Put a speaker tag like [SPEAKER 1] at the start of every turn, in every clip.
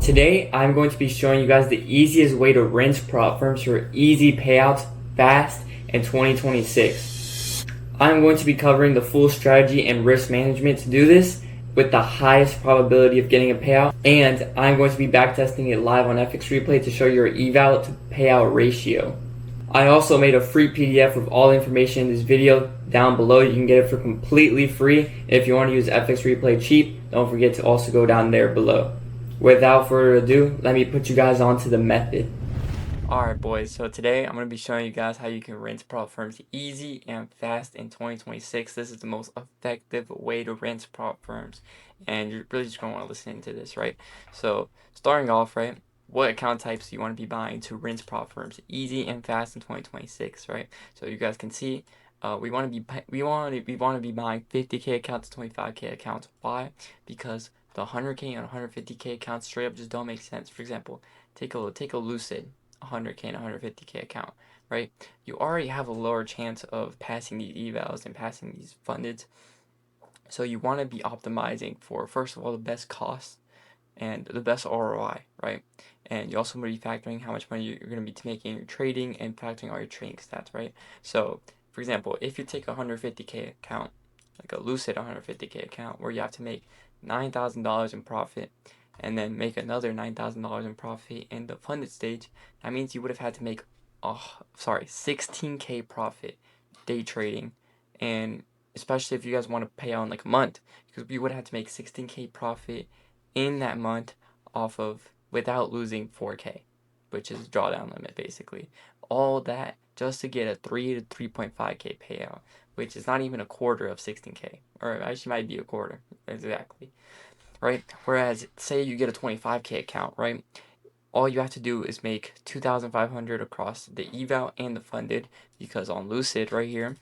[SPEAKER 1] Today, I'm going to be showing you guys the easiest way to rinse prop firms for easy payouts fast in 2026. I'm going to be covering the full strategy and risk management to do this with the highest probability of getting a payout, and I'm going to be backtesting it live on FX Replay to show your eval to payout ratio. I also made a free PDF with all the information in this video down below. You can get it for completely free. If you want to use FX Replay cheap, don't forget to also go down there below. Without further ado, let me put you guys onto the method. Alright boys, so today I'm going to be showing you guys how you can rinse prop firms easy and fast in 2026. This is the most effective way to rinse prop firms, and you're really just going to want to listen to this, right? So starting off, right, what account types do you want to be buying to rinse prop firms easy and fast in 2026, right? So you guys can see we want to be buying 50k accounts, 25k accounts. Why? Because the 100k and 150k accounts straight up just don't make sense. For example, take a Lucid 100k and 150k account, right? You already have a lower chance of passing these evals and passing these fundeds. So you want to be optimizing for, first of all, the best cost and the best ROI, right? And you also want to be factoring how much money you're going to be making in your trading and factoring all your trading stats, right? So, for example, if you take a 150k account, like a Lucid 150k account, where you have to make $9,000 in profit and then make another $9,000 in profit in the funded stage, that means you would have had to make 16k profit day trading, and especially if you guys want to pay out in like a month, because we would have to make 16k profit in that month off of without losing 4k, which is drawdown limit basically. All that just to get a 3 to 3.5k payout, which is not even a quarter of 16k, or actually might be a quarter exactly, right? Whereas say you get a 25k account, right? All you have to do is make 2,500 across the eval and the funded, because on Lucid right here,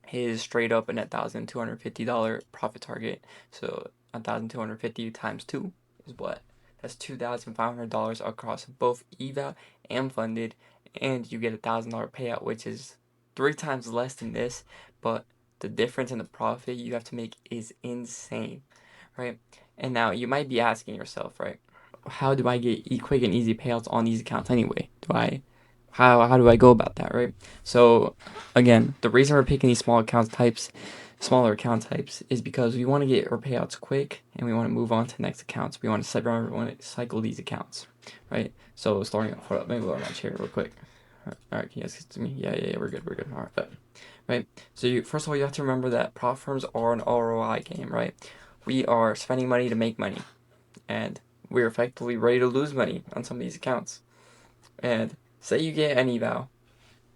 [SPEAKER 1] his straight up a net $1,250 profit target. So 1,250 times 2 is what? That's $2,500 across both eval and funded, and you get $1,000 payout, which is 3 times less than this, but the difference in the profit you have to make is insane, right? And now you might be asking yourself, right, how do I get quick and easy payouts on these accounts anyway? How do I go about that, right? So again, the reason we're picking these smaller account types is because we want to get our payouts quick and we want to move on to the next accounts. We want to cycle these accounts, right? So starting off, hold up, maybe lower my chair real quick. All right, can you guys get to me? Yeah, we're good. All right, right. So first of all, you have to remember that prop firms are an ROI game, right? We are spending money to make money, and we're effectively ready to lose money on some of these accounts. And say you get an eval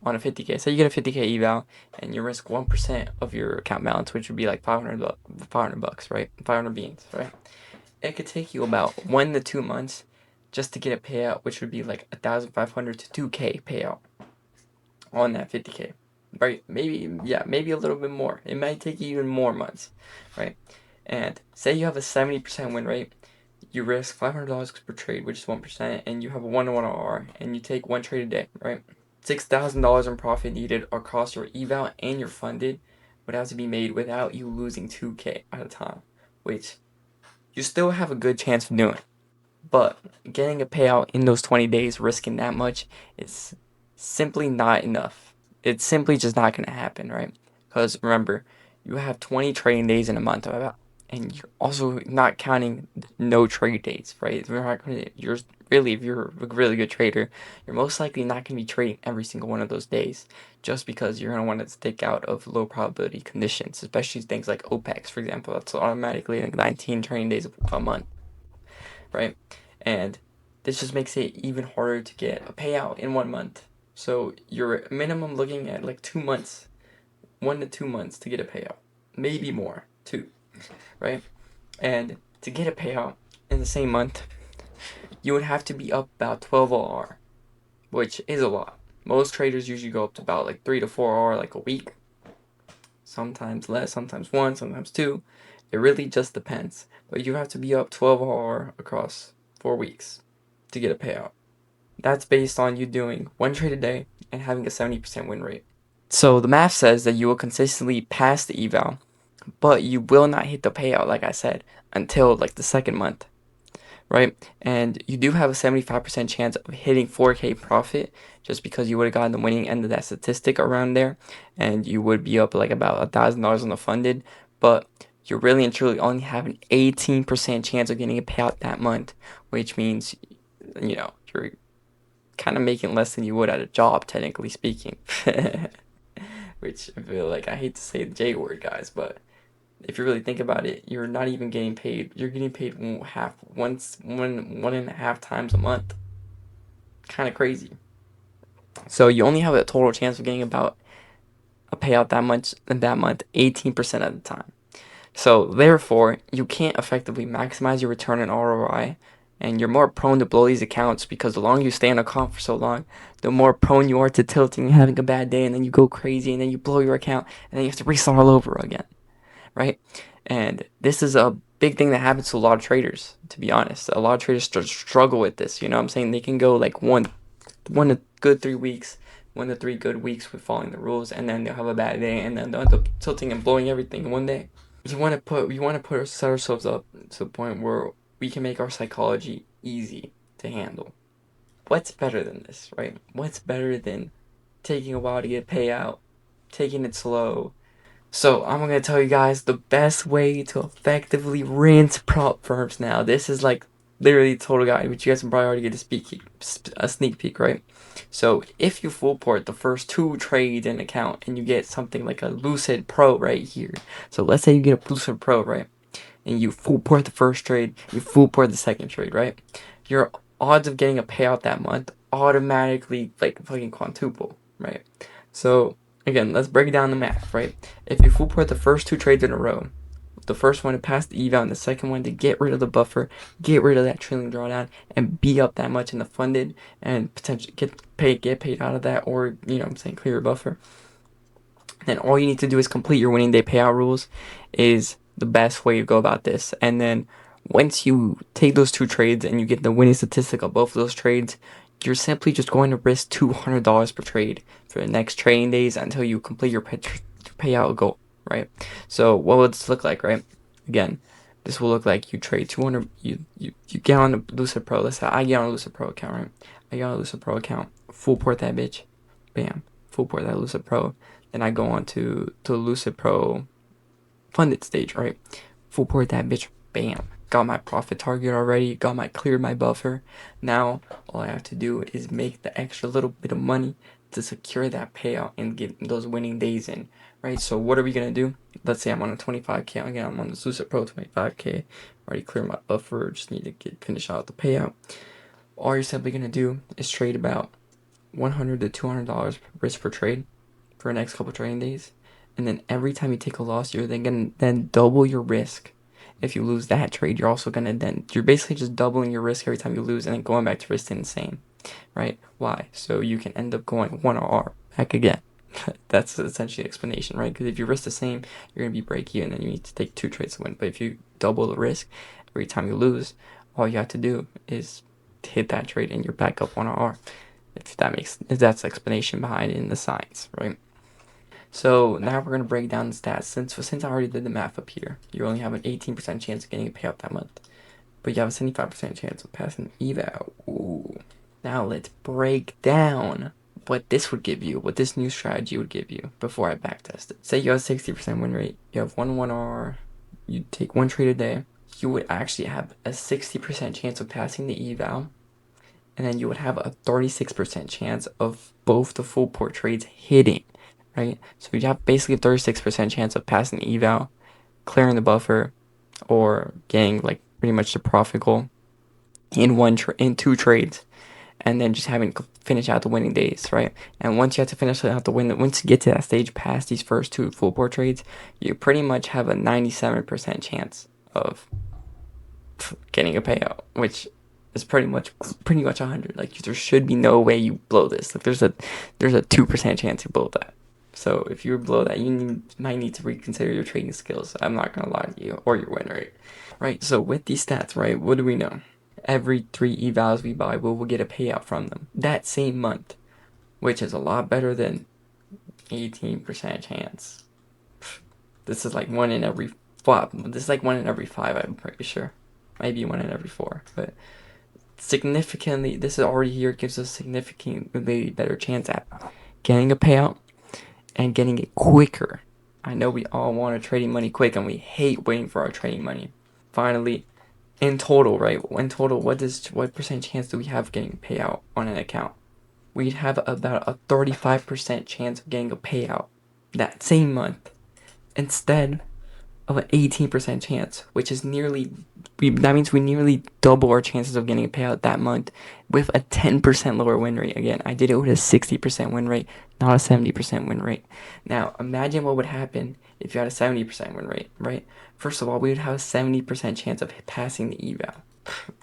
[SPEAKER 1] on a 50k. Say you get a 50k eval and you risk 1% of your account balance, which would be like 500 bucks, right? 500 beans, right? It could take you about 1 to 2 months just to get a payout, which would be like 1,500 to 2k payout on that 50k, right? Maybe a little bit more. It might take you even more months, right? And say you have a 70% win rate. You risk $500 per trade, which is 1%, and you have a 1-to-1 RR, and you take 1 trade a day, right? $6,000 in profit needed across your eval and your funded would have to be made without you losing 2k at a time, which you still have a good chance of doing. But getting a payout in those 20 days, risking that much, is simply not enough. It's simply just not going to happen, right? Because remember, you have 20 trading days in a month, and you're also not counting no trade days, right? If you're if you're a really good trader, you're most likely not going to be trading every single one of those days, just because you're going to want to stick out of low probability conditions, especially things like OPEX, for example. That's automatically like 19 trading days a month, right? And this just makes it even harder to get a payout in 1 month. So you're minimum looking at like 2 months, 1 to 2 months to get a payout, maybe more too, right? And to get a payout in the same month, you would have to be up about 12 OR, which is a lot. Most traders usually go up to about like 3 to 4 OR like a week, sometimes less, sometimes 1, sometimes 2. It really just depends. But you have to be up 12 OR across 4 weeks to get a payout. That's based on you doing 1 trade a day and having a 70% win rate. So the math says that you will consistently pass the eval, but you will not hit the payout, like I said, until like the second month. right? And you do have a 75% chance of hitting 4K profit just because you would have gotten the winning end of that statistic around there, and you would be up like about $1,000 on the funded, but you really and truly only have an 18% chance of getting a payout that month, which means, you're kind of making less than you would at a job, technically speaking. Which I feel like, I hate to say the J word, guys, but if you really think about it, you're not even getting paid. You're getting paid one and a half times a month. Kind of crazy. So you only have a total chance of getting about a payout that much in that month 18% of the time. So therefore, you can't effectively maximize your return on ROI, and you're more prone to blow these accounts because the longer you stay on a account for so long, the more prone you are to tilting and having a bad day, and then you go crazy, and then you blow your account, and then you have to restart all over again, right? And this is a big thing that happens to a lot of traders, to be honest. A lot of traders struggle with this. You know what I'm saying? They can go like one to good 3 weeks, 1 to 3 good weeks with following the rules, and then they'll have a bad day, and then they'll end up tilting and blowing everything one day. Set ourselves up to the point where we can make our psychology easy to handle. What's better than this, right? What's better than taking a while to get a payout, taking it slow? So I'm gonna tell you guys the best way to effectively rinse prop firms now. This is like literally total guide, which you guys can probably already get a sneak peek, right? So if you full port the first 2 trades in account and you get something like a Lucid Pro right here. So let's say you get a Lucid Pro, right? And you full port the first trade, you full port the second trade, right? Your odds of getting a payout that month automatically like fucking quintuple, right? So again, let's break down the math, right? If you full port the first 2 trades in a row, the first one to pass the eval and the second one to get rid of the buffer, get rid of that trailing drawdown, and be up that much in the funded and potentially get paid out of that, or clear your buffer. Then all you need to do is complete your winning day payout rules is the best way to go about this. And then once you take those 2 trades and you get the winning statistic of both of those trades, you're simply just going to risk $200 per trade for the next trading days until you complete your payout goal, right? So what would this look like, right? Again, this will look like you trade 200, you get on the Lucid Pro. Let's say I get on a Lucid Pro account, right? I get on a Lucid Pro account, full port that bitch, bam, full port that Lucid Pro. Then I go on to the Lucid Pro funded stage, right? Full port that bitch, bam. Got my profit target already, cleared my buffer. Now all I have to do is make the extra little bit of money to secure that payout and get those winning days in, right? So what are we gonna do? Let's say I'm on a 25K. Again, I'm on the Lucid Pro 25K. Already cleared my buffer. Just need to finish out the payout. All you're simply gonna do is trade about $100 to $200 risk per trade for the next couple trading days, and then every time you take a loss, you're then gonna double your risk. If you lose that trade, you're basically just doubling your risk every time you lose, and then going back to risking the same, right? Why? So you can end up going 1R back again. That's essentially the explanation, right? Because if you risk the same, you're gonna be break even, and you need to take 2 trades to win. But if you double the risk every time you lose, all you have to do is hit that trade, and you're back up 1R. If that's the explanation behind it in the science, right? So now we're going to break down the stats. Since I already did the math up here, you only have an 18% chance of getting a payout that month, but you have a 75% chance of passing eval. Ooh. Now let's break down what this would give you, what this new strategy would give you before I backtest it. Say you have a 60% win rate, you have 1R, you take 1 trade a day, you would actually have a 60% chance of passing the eval, and then you would have a 36% chance of both the full port trades hitting, right? So you have basically a 36% chance of passing the eval, clearing the buffer, or getting like pretty much the profit goal in 2 trades, and then just having to finish out the winning days, right? And once you have to finish out once you get to that stage past these first 2 full port trades, you pretty much have a 97% chance of getting a payout, which is pretty much 100. Like there should be no way you blow this. Like there's a 2% chance you blow that. So if you blow that, might need to reconsider your trading skills. I'm not gonna lie to you, or your win rate. Right. So with these stats, right, what do we know? Every 3 evals we buy, we'll get a payout from them that same month, which is a lot better than 18% chance. This is like 1 in every 5. I'm pretty sure. maybe 1 in every 4. But significantly, this is already here gives us significantly better chance at getting a payout and getting it quicker. I know we all want our trading money quick and we hate waiting for our trading money. Finally, in total, right? In total, what percent chance do we have of getting a payout on an account? We'd have about a 35% chance of getting a payout that same month instead of an 18% chance, which is that means we nearly double our chances of getting a payout that month with a 10% lower win rate. Again, I did it with a 60% win rate, not a 70% win rate. Now, imagine what would happen if you had a 70% win rate, right? First of all, we would have a 70% chance of passing the eval.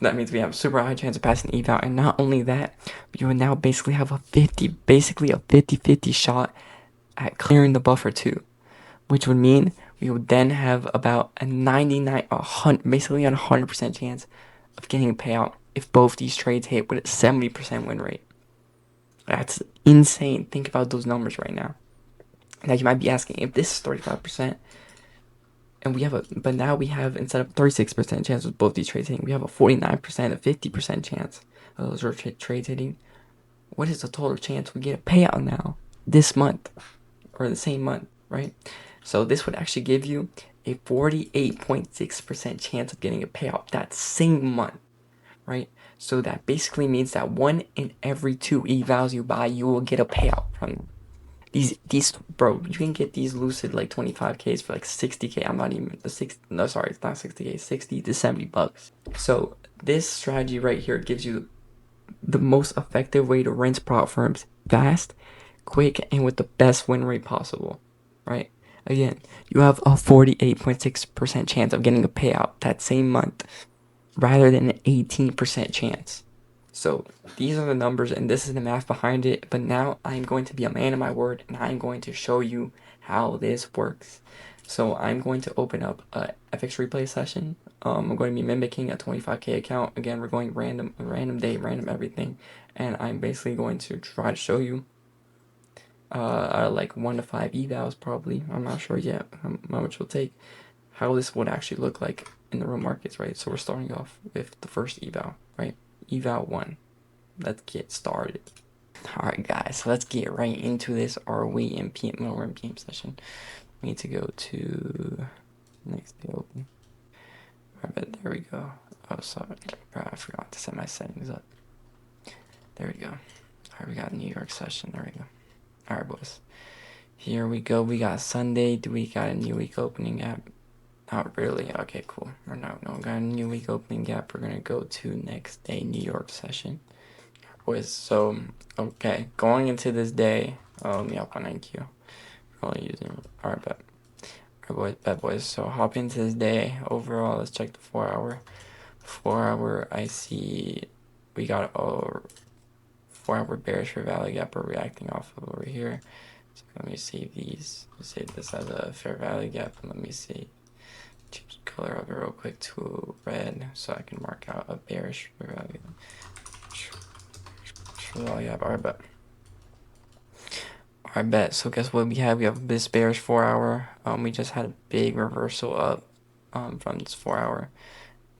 [SPEAKER 1] That means we have a super high chance of passing the eval, and not only that, but you would now basically have a 50-50 shot at clearing the buffer too, which would mean we would then have about a 100% chance of getting a payout if both these trades hit with a 70% win rate. That's insane. Think about those numbers right now. Now you might be asking, if this is 35%, and but now we have, instead of 36% chance of both these trades hitting, we have a 49%, a 50% chance of those trades hitting. What is the total chance we get a payout now this month or the same month, right? So this would actually give you a 48.6% chance of getting a payout that same month, right? So that basically means that 1 in every 2 evals you buy, you will get a payout from them. Bro, you can get these Lucid like 25Ks for like 60K. I'm not even the 60. No, sorry, it's not 60K. 60 to 70 bucks. So this strategy right here gives you the most effective way to rinse prop firms fast, quick, and with the best win rate possible, right? Again, you have a 48.6% chance of getting a payout that same month rather than an 18% chance. So these are the numbers and this is the math behind it. But now I'm going to be a man of my word and I'm going to show you how this works. So I'm going to open up a FX replay session. I'm going to be mimicking a 25K account. Again, we're going random date, random everything. And I'm basically going to try to show you like 1 to 5 evals probably. I'm not sure yet how much it'll take. How this would actually look like in the real markets, right? So we're starting off with the first eval, right? Eval 1. Let's get started. Alright guys, so let's get right into this. Are we in PM or in PM session? We need to go to next day open. Alright, there we go. Oh, sorry. I forgot to set my settings up. There we go. Alright, we got New York session. There we go. Alright, boys. Here we go. We got Sunday. Do we got a new week opening gap? Not really. Okay, cool. We're not. No, got a new week opening gap. We're gonna go to next day New York session. Boys, so okay, going into this day, let me hop on NQ. We're only using bet. Alright, bet boys. So hop into this day. Overall, let's check the 4 hour. 4 hour, I see we got a 4 hour bearish fair value gap we're reacting off of over here. So let me save these. Save this as a fair value gap, and let me see. Change the color of it real quick to red so I can mark out a bearish fair value. Alright, bet. So guess what we have? We have this bearish 4 hour. We just had a big reversal up from this 4 hour,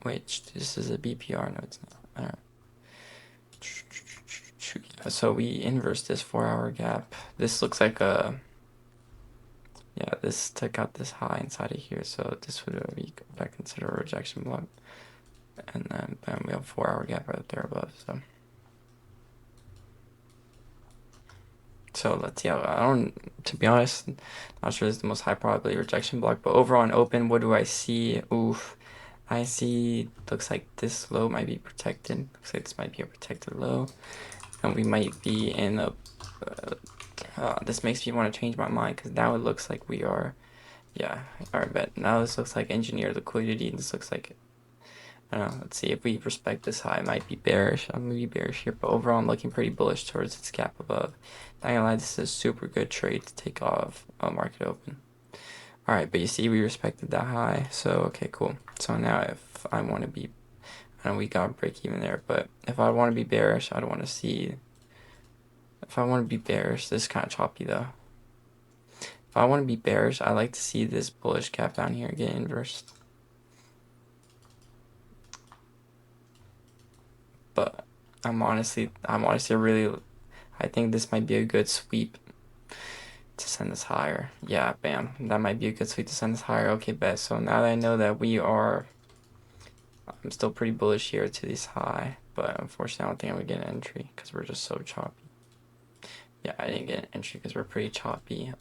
[SPEAKER 1] which this is a BPR. No, it's not. Alright. So we inverse this 4 hour gap. This looks like this took out this high inside of here. So this would be what I consider a rejection block. And then bam, we have a 4 hour gap right there above. So let's see. To be honest, not sure this is the most high probability rejection block, but overall on open, what do I see? Oof, I see, looks like this low might be protected. Looks like this might be a protected low, and we might be in a, this makes me want to change my mind, because now it looks like we are, alright, bet. Now this looks like engineered liquidity, and this looks like, I don't know, let's see, if we respect this high, it might be bearish. I'm gonna be bearish here, but overall I'm looking pretty bullish towards its gap above. Not gonna lie, this is a super good trade to take off market open. Alright, but you see we respected that high, so okay, cool. So now if I want to be, I know we got a break even there, but if I want to be bearish, I don't want to see, if I want to be bearish, this is kind of choppy though. If I want to be bearish, I like to see this bullish gap down here get inversed. but I'm honestly really, I think this might be a good sweep to send us higher. Yeah, bam. That might be a good sweep to send us higher. Okay, bet. So now that I know that I'm still pretty bullish here to this high, but unfortunately I don't think I'm gonna get an entry because we're just so choppy. Yeah, I didn't get an entry because we're pretty choppy.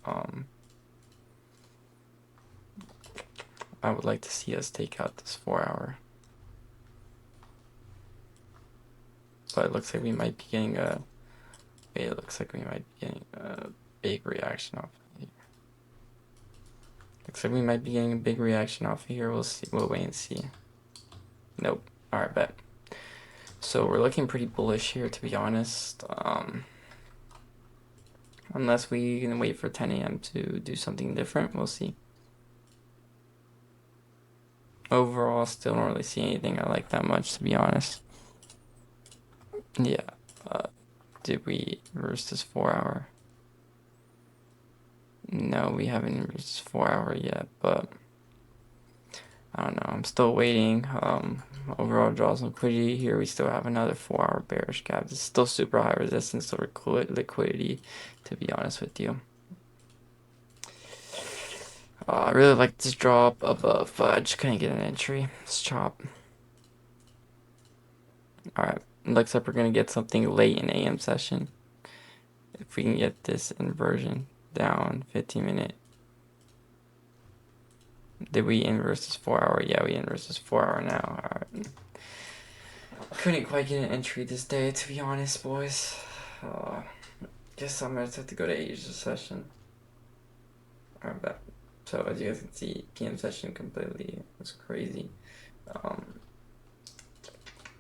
[SPEAKER 1] I would like to see us take out this 4 hour. But it looks like we might be getting a big reaction off of here. Looks like we might be getting a big reaction off of here. We'll see. We'll wait and see. Nope. Alright, bet. So we're looking pretty bullish here, to be honest. Unless we can wait for 10 a.m. to do something different, we'll see. Overall, still don't really see anything I like that much, to be honest. Yeah. Did we reverse this 4 hour? No, we haven't reversed this 4 hour yet, but I don't know. I'm still waiting. Overall draws liquidity here. We still have another 4 hour bearish gap. It's still super high resistance to liquidity, to be honest with you. I really like this drop above. I just couldn't get an entry. Let's chop. Alright. Looks like we're going to get something late in AM session. If we can get this inversion down 15-minute. Did we inverse this 4 hour? Yeah, we inverse this 4 hour now. Alright. Couldn't quite get an entry this day, to be honest, boys. Guess I'm going to have to go to Asia session. Alright, bet. So as you guys can see, PM session completely was crazy.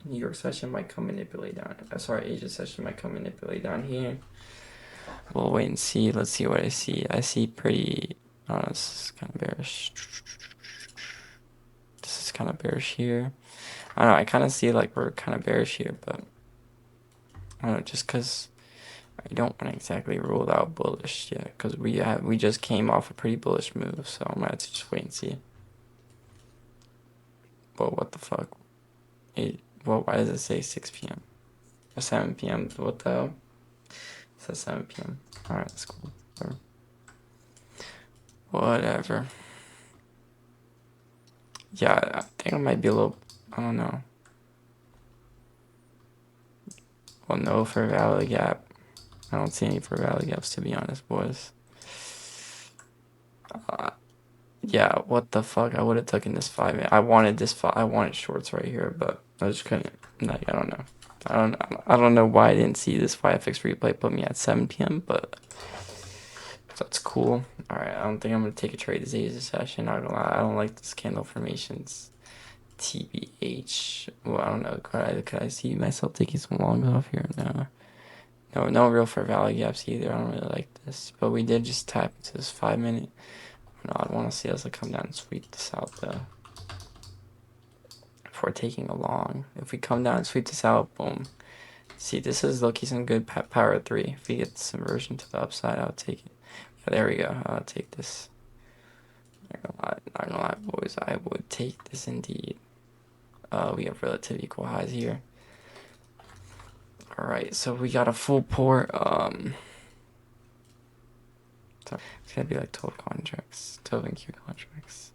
[SPEAKER 1] New York session might come manipulate down. Asia session might come manipulate down here. We'll wait and see. Let's see what I see. I see pretty. This is kind of bearish. This is kind of bearish here. I don't know. I kind of see like we're kind of bearish here, but I don't know. Just because I don't want to exactly rule out bullish yet, because we just came off a pretty bullish move, so I might have to just wait and see. But what the fuck? Well, why does it say 6 p.m. or 7 p.m.? What the hell? It says 7 p.m. Alright, that's cool. Whatever. Yeah, I think I might be a little. I don't know. Well, no fair value gap. I don't see any fair value gaps, to be honest, boys. Yeah, what the fuck? I would have taken this 5. I wanted this 5. I wanted shorts right here, but I just couldn't. Like, I don't know. I don't know why I didn't see this 5x replay put me at 7 p.m., but that's cool. Alright, I don't think I'm going to take a trade this Asia session. Not gonna lie, I don't like this candle formations. TBH. Well, I don't know. Could I see myself taking some longs off here? No. No real fair value gaps either. I don't really like this. But we did just tap into this 5-minute. No, I'd want to see us come down and sweep this out though. Before taking a long. If we come down and sweep this out, boom. See, this is lucky some good power 3. If we get this inversion to the upside, I'll take it. Yeah, there we go. I'll take this. Not gonna lie, boys. I would take this indeed. We have relative equal highs here. Alright, so we got a full port. So it's gonna be like 12 contracts, 12 and Q contracts.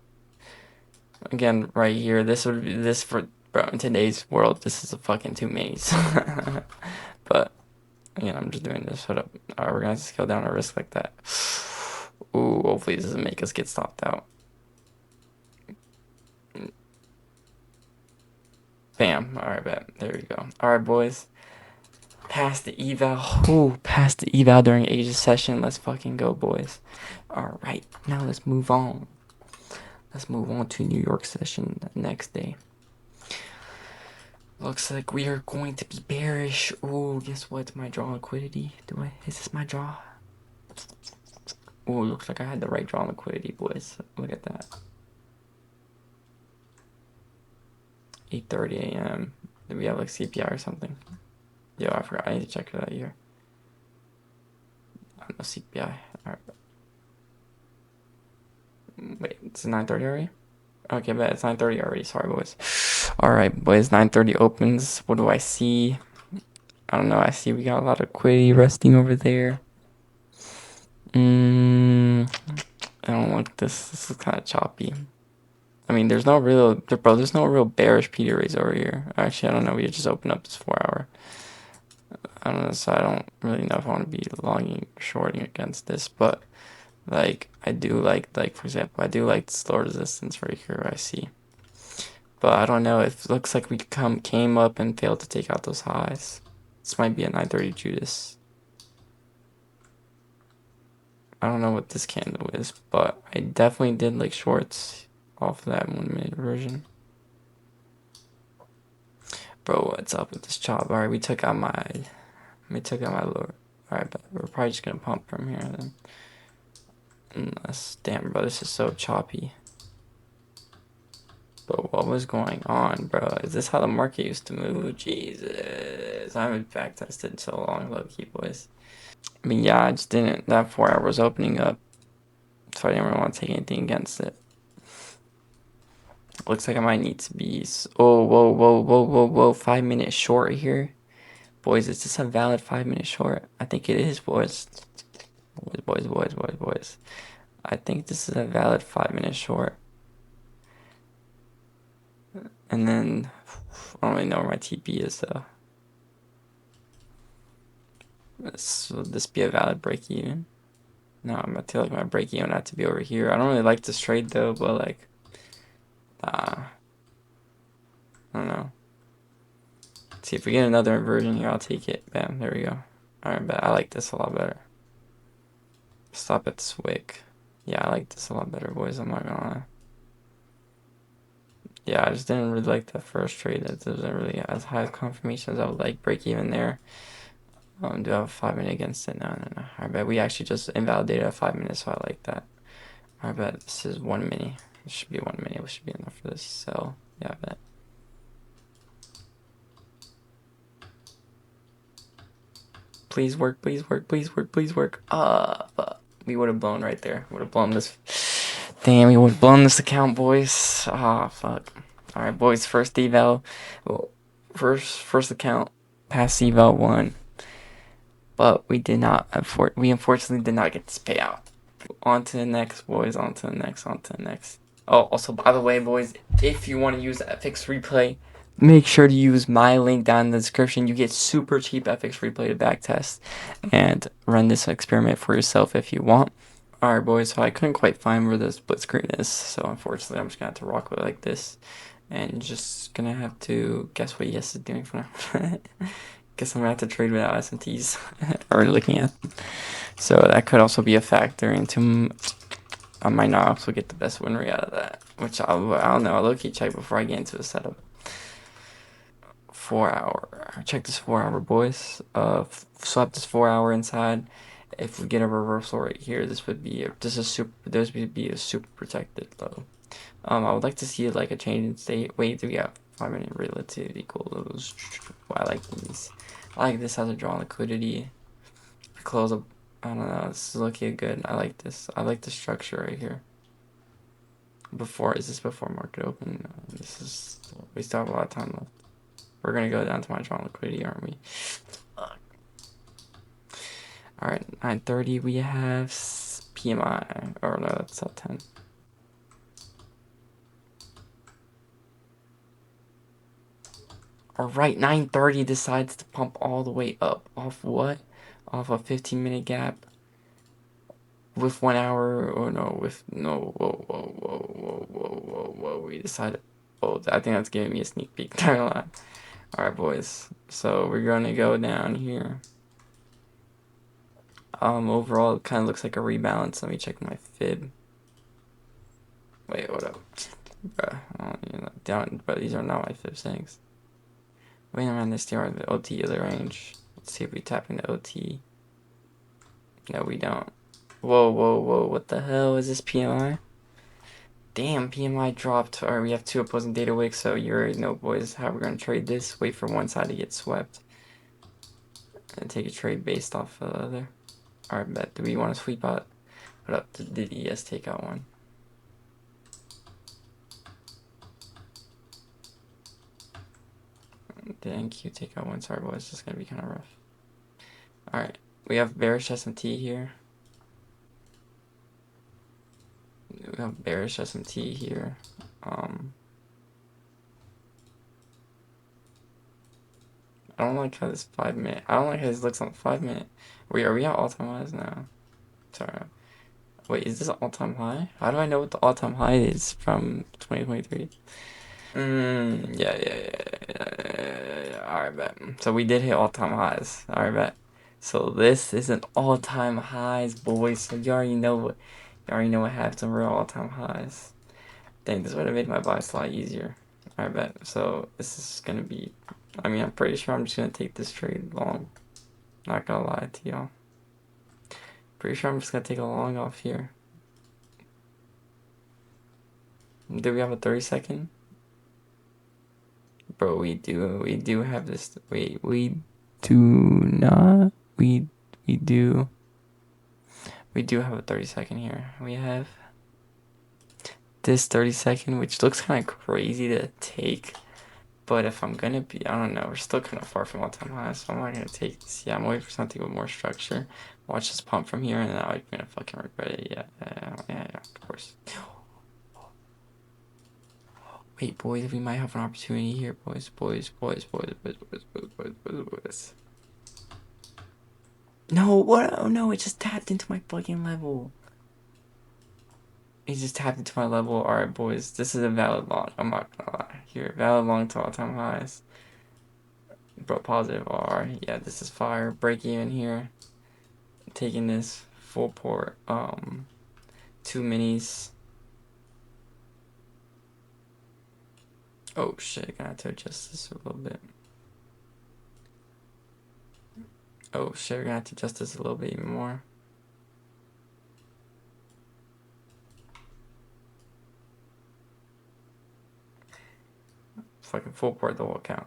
[SPEAKER 1] Again, right here, this would be this for bro. In today's world, this is a fucking 2 maze. But again, I'm just doing this. Shut up. Alright, we're gonna scale down our risk like that. Ooh, hopefully this doesn't make us get stopped out. Bam. Alright, bet. There we go. Alright, boys. Past the eval. Ooh, past the eval during Asia session. Let's fucking go, boys. Alright, now let's move on. Let's move on to New York session the next day. Looks like we are going to be bearish. Ooh, guess what? My draw liquidity. Is this my draw? Ooh, looks like I had the right draw liquidity, boys. Look at that. 8:30 a.m. Did we have like CPI or something? Yo, I forgot. I need to check for that here. No CPI. Alright. Wait, it's 9:30 already? Okay, but it's 9:30 already. Sorry, boys. All right, boys. 9:30 opens. What do I see? I don't know. I see we got a lot of liquidity resting over there. I don't like this. This is kind of choppy. I mean, there's no real, bro. There's no real bearish P to raise over here. Actually, I don't know. We just opened up this 4 hour. I don't know. So I don't really know if I want to be longing, shorting against this, but like I do like for example, I do like this lower resistance right here. I see, but I don't know. It looks like we came up and failed to take out those highs. This might be a 9:30 Judas. I don't know what this candle is, but I definitely did like shorts off that 1 minute version. Bro, what's up with this chop? Alright, we took out my lower. Alright, but we're probably just gonna pump from here then. Unless, damn, bro, this is so choppy. But what was going on, bro? Is this how the market used to move? Jesus, I haven't back tested in so long, low key, boys. I mean, yeah, I just didn't. That 4 hour was opening up, so I didn't really want to take anything against it. Looks like I might need to be. Oh, whoa, whoa, whoa, whoa, whoa! 5 minute short here, boys. Is this a valid 5 minute short? I think it is, boys. Boys. I think this is a valid 5 minute short. And then I don't really know where my TP is though. So this be a valid break even? No, I'm gonna feel like my break even had to be over here. I don't really like this trade though, but like, I don't know. See if we get another inversion here, I'll take it. Bam, there we go. Alright, but I like this a lot better. Stop at this wick. Yeah, I like this a lot better, boys. I'm not gonna lie. Yeah, I just didn't really like the first trade. It wasn't really as high as confirmation as I would like. Break even there. Do I have a 5 minute against it? No. I bet we actually just invalidated a 5 minute, so I like that. I bet this is 1 minute. It should be 1 minute. It should be enough for this. So yeah, I bet. Please work. Fuck. We would have blown right there. Would have blown this. Damn, we would have blown this account, boys. Fuck. All right, boys. First eval. Well, first account. Pass eval 1. But we did not. We unfortunately did not get this payout. On to the next, boys. On to the next. Oh, also, by the way, boys, if you want to use FX Replay, make sure to use my link down in the description. You get super cheap FX Replay to backtest and run this experiment for yourself if you want. Alright, boys, so I couldn't quite find where the split screen is, so unfortunately I'm just going to have to rock with it like this. And just going to have to guess what Yes is doing for now. Guess I'm going to have to trade without S&Ts or looking at them. So that could also be a factor into I might not also get the best win rate out of that, which I don't know. I'll low-key check before I get into the setup. 4 hour. Check this 4 hour, boys. Swap this 4 hour inside. If we get a reversal right here, this would be a super protected low. I would like to see like a change in state. Wait, do we have 5 minute relativity equal lows? I like these. I like this as a draw liquidity. Close up. I don't know. This is looking good. I like this. I like the structure right here. Is this before market open? No, we still have a lot of time left. We're gonna go down to my drawn liquidity, aren't we? Alright, 9:30 we have PMI. Or no, that's sub 10. Alright, 9:30 decides to pump all the way up. Off what? Off a 15-minute gap. With 1 hour, or no, whoa, we decided, I think that's giving me a sneak peek, alright, boys, so we're gonna go down here. Overall, it kind of looks like a rebalance. Let me check my fib. Wait, what up? Bruh, but these are not my fib settings. Wait a minute, this are the OT of the range. Let's see if we tap into OT. No, we don't. Whoa, what the hell is this PMI? Damn, PMI dropped. Alright, we have 2 opposing data wicks, so you already know, boys, how we're gonna trade this. Wait for one side to get swept. And take a trade based off of the other. Alright, bet. Do we want to sweep out? Put up the ES take out one. The NQ take out one. Sorry, boys. It's just gonna be kind of rough. All right, we have bearish SMT here. We have bearish SMT here. I don't like how this 5 minute. I don't like how this looks on 5 minute. Wait, are we at all time highs now? Sorry. Wait, is this an all time high? How do I know what the all time high is from 2023? Yeah. Alright, bet. So we did hit all time highs. Alright, bet. So this is an all time highs, boys. So you already know what happened. Some real all time highs. Dang, this would have made my buys a lot easier. Alright, bet. So this is gonna be. I mean, I'm pretty sure I'm just gonna take this trade long. Not gonna lie to y'all. Pretty sure I'm just gonna take a long off here. Do we have a 30-second? Bro, we do have this. Wait, we do not. We do. We do have a 30-second here. We have this 30-second, which looks kind of crazy to take. But if I'm gonna be, I don't know, we're still kind of far from all-time highs, so I'm not gonna take this. Yeah, I'm waiting for something with more structure. Watch this pump from here, and then I'm gonna fucking regret it. Yeah, of course. Wait, boys, we might have an opportunity here, boys. No, what? Oh no, it just tapped into my fucking level. It just tapped into my level. Alright, boys, this is a valid long. I'm not gonna lie. Here, valid long to all-time highs. Bro, positive R. Yeah, this is fire. Break even here. Taking this full port. 2 minis. Oh shit, gonna have to adjust this a little bit. Oh shit, we're gonna have to adjust this a little bit even more. Fucking full port the whole count.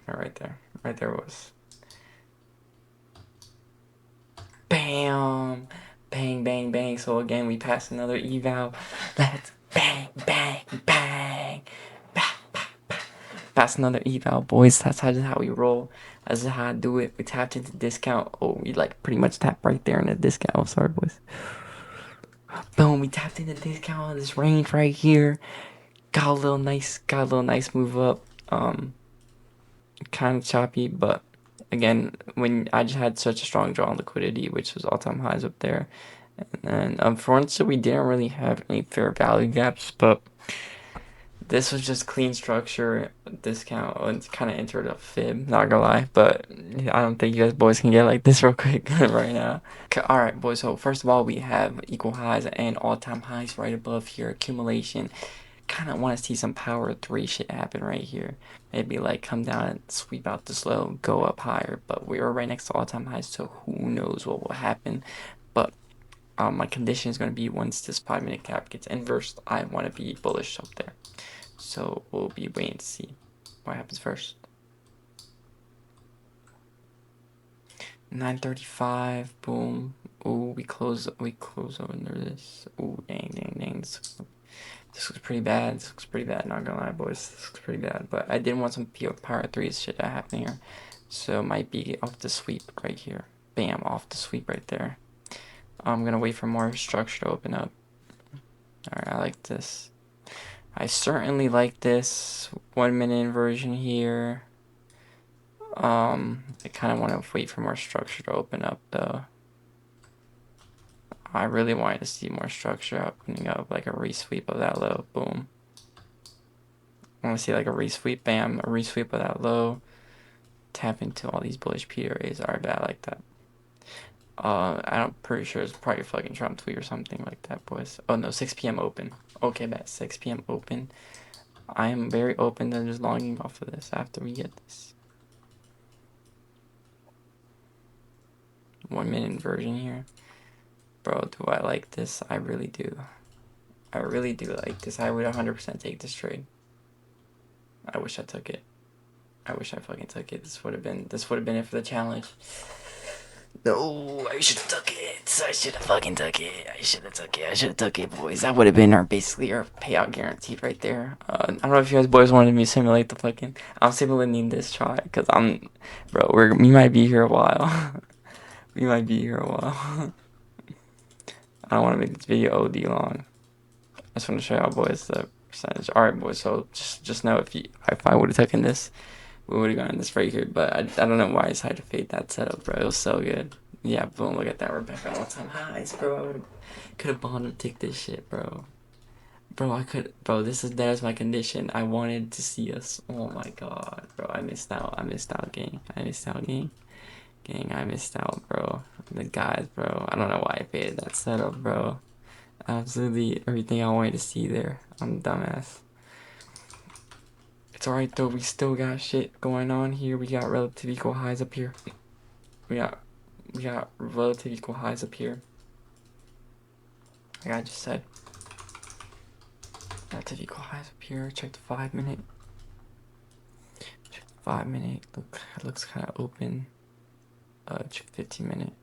[SPEAKER 1] Right there. Right there was. Bam! Bang, bang, bang. So again, we passed another eval. Let's bang, bang, bang. Pass another eval, boys. That's how we roll. That's how I do it. We tapped into discount. Oh, we like pretty much tapped right there in the discount. Oh, sorry, boys. Boom, we tapped into discount on this range right here. Got a little nice move up. Kind of choppy, but again, when I just had such a strong draw on liquidity, which was all-time highs up there, and then unfortunately we didn't really have any fair value gaps, but this was just clean structure discount and kind of entered a fib, not gonna lie, but I don't think you guys boys can get like this real quick right now. All right, boys, so first of all, we have equal highs and all-time highs right above here, accumulation. Kind of want to see some power 3 shit happen right here. Maybe like come down and sweep out this low, go up higher, but we are right next to all-time highs, so who knows what will happen. But my condition is going to be once this 5 minute cap gets inversed, I want to be bullish up there. So we'll be waiting to see what happens first. 9:35, boom. Ooh, we close under this. Ooh, dang. This looks pretty bad. Not gonna lie, boys. This looks pretty bad. But I didn't want some power 3s shit to happen here. So it might be off the sweep right here. Bam, off the sweep right there. I'm gonna wait for more structure to open up. Alright, I like this. I certainly like this 1 minute inversion here. I kind of want to wait for more structure to open up though. I really wanted to see more structure opening up, like a resweep of that low. Boom. I want to see like a resweep, bam, a resweep of that low. Tap into all these bullish PRAs. Alright, I like that. I'm pretty sure it's probably a fucking Trump tweet or something like that, boys. Oh no, 6 p.m. open. Okay, bet 6 p.m. open. I am very open to just logging off of this after we get this 1 minute inversion here. Bro, do I like this? I really do. I really do like this. I would 100% take this trade. I wish I took it. I wish I fucking took it. This would have been it for the challenge. No, I should have took it. I should have fucking took it. I should have took it. I should have took it, boys. That would have been basically our payout guaranteed right there. I don't know if you guys boys wanted me to simulate the fucking. I'm simulating this try because bro. We might be here a while. We might be here a while. I don't want to make this video OD long. I just want to show y'all boys the percentage. All right, boys. So just know if I would have taken this, we would have gotten this right here. But I don't know why I decided to fade that setup, bro. It was so good. Yeah, boom. Look at that. We're back on all time highs, bro. I could have bought and take this shit, bro. Bro, I could. Bro, that is my condition. I wanted to see us. Oh my god, bro. I missed out. I missed out, gang. I missed out, gang. Gang, I missed out, bro. The guys, bro. I don't know why I faded that setup, bro. Absolutely everything I wanted to see there. I'm a dumbass. It's alright though, we still got shit going on here. We got relative equal highs up here. We got relative equal highs up here. Like I just said. Relative equal highs up here. Check the 5 minute. Check the 5 minute. Look, it looks kinda open. Check 15 minute.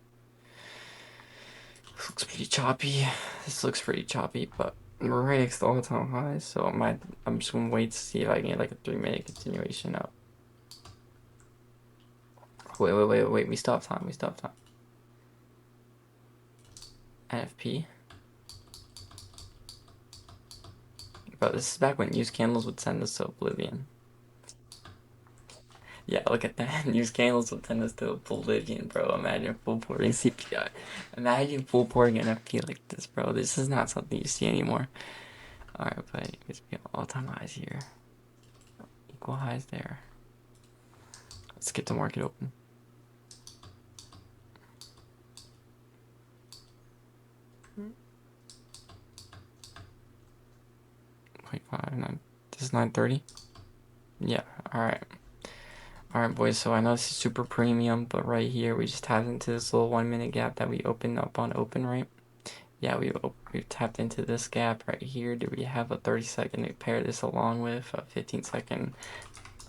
[SPEAKER 1] This looks pretty choppy. This looks pretty choppy, but we're right next to all-time highs, so I'm just gonna wait to see if I can get like a 3-minute continuation up. Wait, we still have time. NFP. Bro, this is back when news candles would send us to oblivion. Yeah, look at that. News candles would send us to oblivion, bro. Imagine full porting CPI. Imagine full porting NFP like this, bro. This is not something you see anymore. Alright, but it's all-time highs here. Equal highs there. Let's get the market open. 0.59. This is 9:30. Yeah. Alright, boys. So I know this is super premium, but right here we just tapped into this little 1-minute gap that we opened up on open, right? Yeah, we've tapped into this gap right here. Do we have a 30-second to pair this along with a 15-second?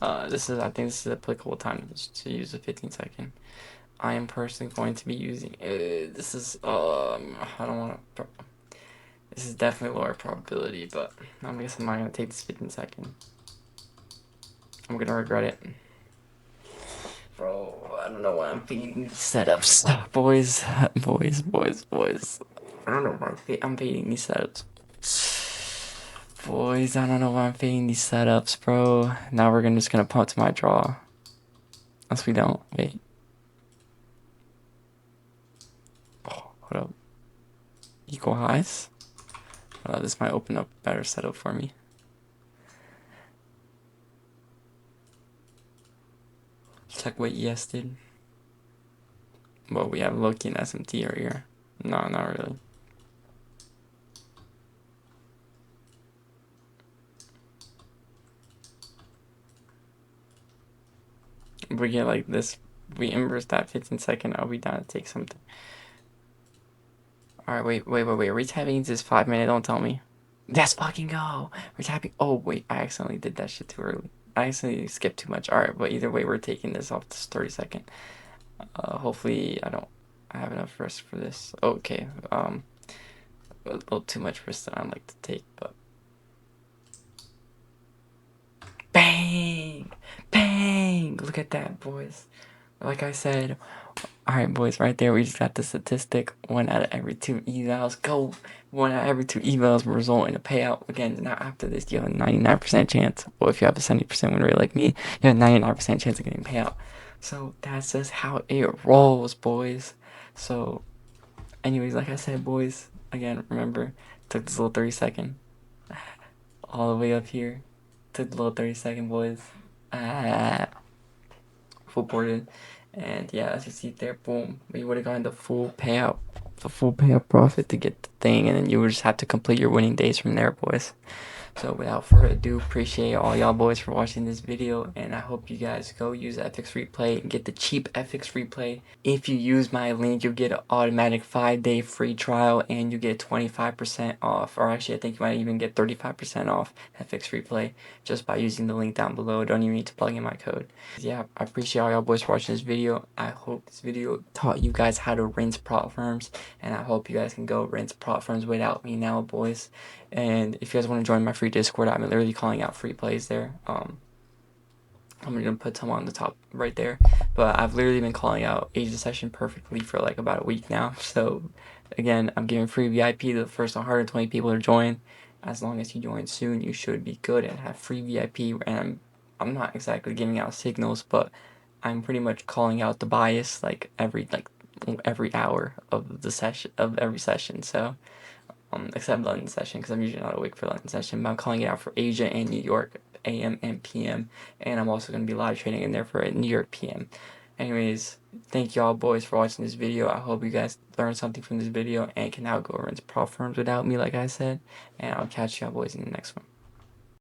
[SPEAKER 1] I think this is applicable time to use a 15-second. I am personally going to be using this is I don't want to. This is definitely lower probability, but I guess I'm not gonna take this 15-second. I'm gonna regret it. Bro, I don't know why I'm feeding these setups. Boys. I don't know why I'm feeding these setups. Boys, I don't know why I'm feeding these setups, bro. Now we're just gonna punt to my draw. Unless we don't. Wait. Oh, hold up. Equal highs? This might open up a better setup for me. Check what ES did. Well, we have Loki and SMT right here. No, not really. If we get like this, we inverse that 15-second, I'll be down to take something. Alright, wait. Are we tapping into this 5-minute? Don't tell me. Let's fucking go. We're tapping. Oh, wait. I accidentally did that shit too early. I accidentally skipped too much. Alright, but either way, we're taking this off this 30-second. Hopefully, I have enough risk for this. Okay. A little too much risk that I like to take, but. Bang! Bang! Look at that, boys. Like I said, alright, boys, right there, we just got the statistic. 1 out of every 2 evals. Go! 1 out of every 2 evals will result in a payout. Again, now after this, you have a 99% chance. Well, if you have a 70% win rate like me, you have a 99% chance of getting payout. So that's just how it rolls, boys. So, anyways, like I said, boys, again, remember, took this little 30-second all the way up here. Took the little 30-second, boys. Full ported. And yeah, as you see there, boom, we would have gotten the full payout profit to get the thing, and then you would just have to complete your winning days from there, boys. So without further ado, appreciate all y'all boys for watching this video, and I hope you guys go use FX Replay and get the cheap FX Replay. If you use my link, you'll get an automatic 5-day free trial, and you get 25% off, or actually I think you might even get 35% off FX Replay just by using the link down below. Don't even need to plug in my code. Yeah, I appreciate all y'all boys for watching this video. I hope this video taught you guys how to rinse prop firms, and I hope you guys can go rinse prop firms without me now, boys. And if you guys want to join my free Discord, I'm literally calling out free plays there. I'm gonna put some on the top right there, but I've literally been calling out Age of Session perfectly for like about a week now. So again, I'm giving free VIP to the first 120 people to join. As long as you join soon, you should be good and have free VIP. And I'm not exactly giving out signals, but I'm pretty much calling out the bias like every hour of the session, of every session. So except London session, because I'm usually not awake for London session, but I'm calling it out for Asia and New York AM and PM, and I'm also going to be live trading in there for New York PM. Anyways, thank y'all boys for watching this video. I hope you guys learned something from this video and can now go rinse prop firms without me, like I said, and I'll catch y'all boys in the next one.